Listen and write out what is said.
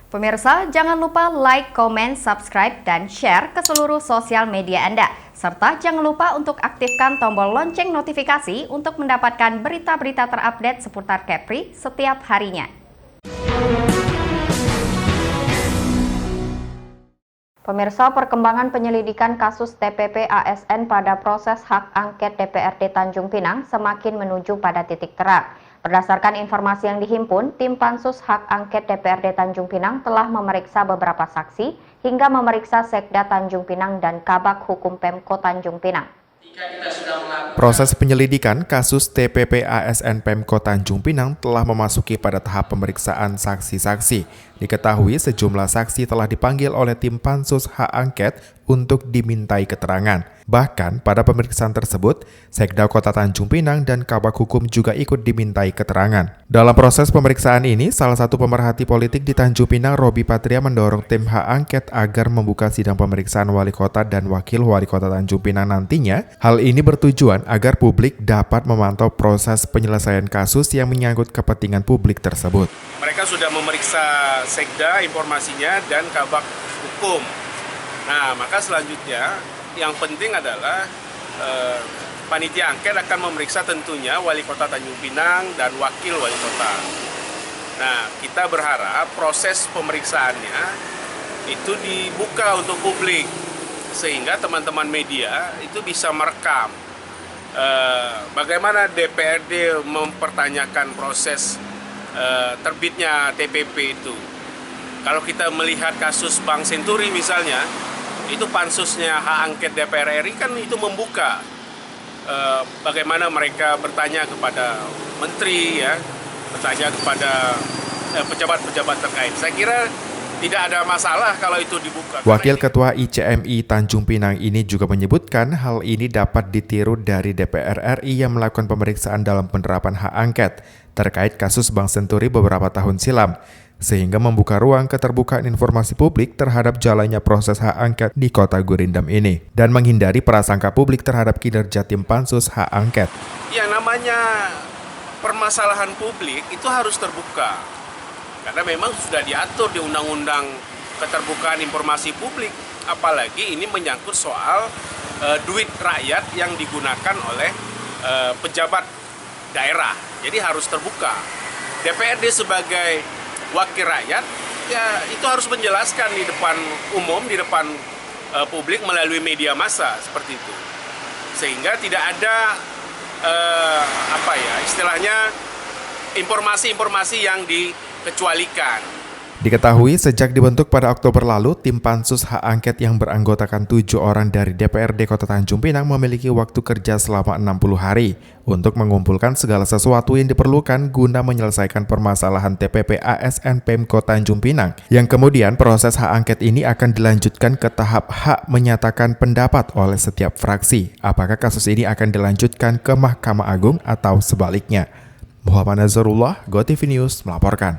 Pemirsa, jangan lupa like, comment, subscribe, dan share ke seluruh sosial media Anda. Serta jangan lupa untuk aktifkan tombol lonceng notifikasi untuk mendapatkan berita-berita terupdate seputar Kepri setiap harinya. Pemirsa, perkembangan penyelidikan kasus TPP ASN pada proses hak angket DPRD Tanjung Pinang semakin menuju pada titik terang. Berdasarkan informasi yang dihimpun, tim Pansus Hak Angket DPRD Tanjung Pinang telah memeriksa beberapa saksi hingga memeriksa Sekda Tanjung Pinang dan Kabag Hukum Pemko Tanjung Pinang. Proses penyelidikan kasus TPP ASN Pemko Tanjung Pinang telah memasuki pada tahap pemeriksaan saksi-saksi. Diketahui sejumlah saksi telah dipanggil oleh tim Pansus Hak Angket untuk dimintai keterangan. Bahkan pada pemeriksaan tersebut, Sekda Kota Tanjung Pinang dan Kabag Hukum juga ikut dimintai keterangan. Dalam proses pemeriksaan ini, salah satu pemerhati politik di Tanjung Pinang, Robi Patria, mendorong tim Hak Angket agar membuka sidang pemeriksaan Wali Kota dan Wakil Wali Kota Tanjung Pinang nantinya. Hal ini bertujuan agar publik dapat memantau proses penyelesaian kasus yang menyangkut kepentingan publik tersebut. Mereka sudah memeriksa Sekda informasinya dan Kabag Hukum. Nah, maka selanjutnya yang penting adalah panitia angket akan memeriksa tentunya Wali Kota Tanjung Pinang dan Wakil Wali Kota. Nah, kita berharap proses pemeriksaannya itu dibuka untuk publik sehingga teman-teman media itu bisa merekam bagaimana DPRD mempertanyakan proses terbitnya TPP itu. Kalau kita melihat kasus Bank Senturi misalnya, itu pansusnya hak angket DPR RI kan itu membuka bagaimana mereka bertanya kepada menteri, ya, bertanya kepada pejabat-pejabat terkait. Saya kira tidak ada masalah kalau itu dibuka. Wakil Ketua ICMI Tanjung Pinang ini juga menyebutkan hal ini dapat ditiru dari DPR RI yang melakukan pemeriksaan dalam penerapan hak angket terkait kasus Bank Senturi beberapa tahun silam, sehingga membuka ruang keterbukaan informasi publik terhadap jalannya proses hak angket di Kota Gurindam ini, dan menghindari prasangka publik terhadap kinerja tim Pansus Hak Angket. Yang namanya permasalahan publik itu harus terbuka, karena memang sudah diatur di Undang-Undang Keterbukaan Informasi Publik, apalagi ini menyangkut soal duit rakyat yang digunakan oleh pejabat daerah, jadi harus terbuka. DPRD sebagai wakil rakyat, ya itu harus menjelaskan di depan umum, di depan publik melalui media massa seperti itu, sehingga tidak ada istilahnya informasi-informasi yang dikecualikan. Diketahui sejak dibentuk pada Oktober lalu, tim Pansus Hak Angket yang beranggotakan 7 orang dari DPRD Kota Tanjung Pinang memiliki waktu kerja selama 60 hari untuk mengumpulkan segala sesuatu yang diperlukan guna menyelesaikan permasalahan TPP ASN Pemko Tanjung Pinang, yang kemudian proses hak angket ini akan dilanjutkan ke tahap hak menyatakan pendapat oleh setiap fraksi. Apakah kasus ini akan dilanjutkan ke Mahkamah Agung atau sebaliknya? Muhammad Nazarullah, GoTV News melaporkan.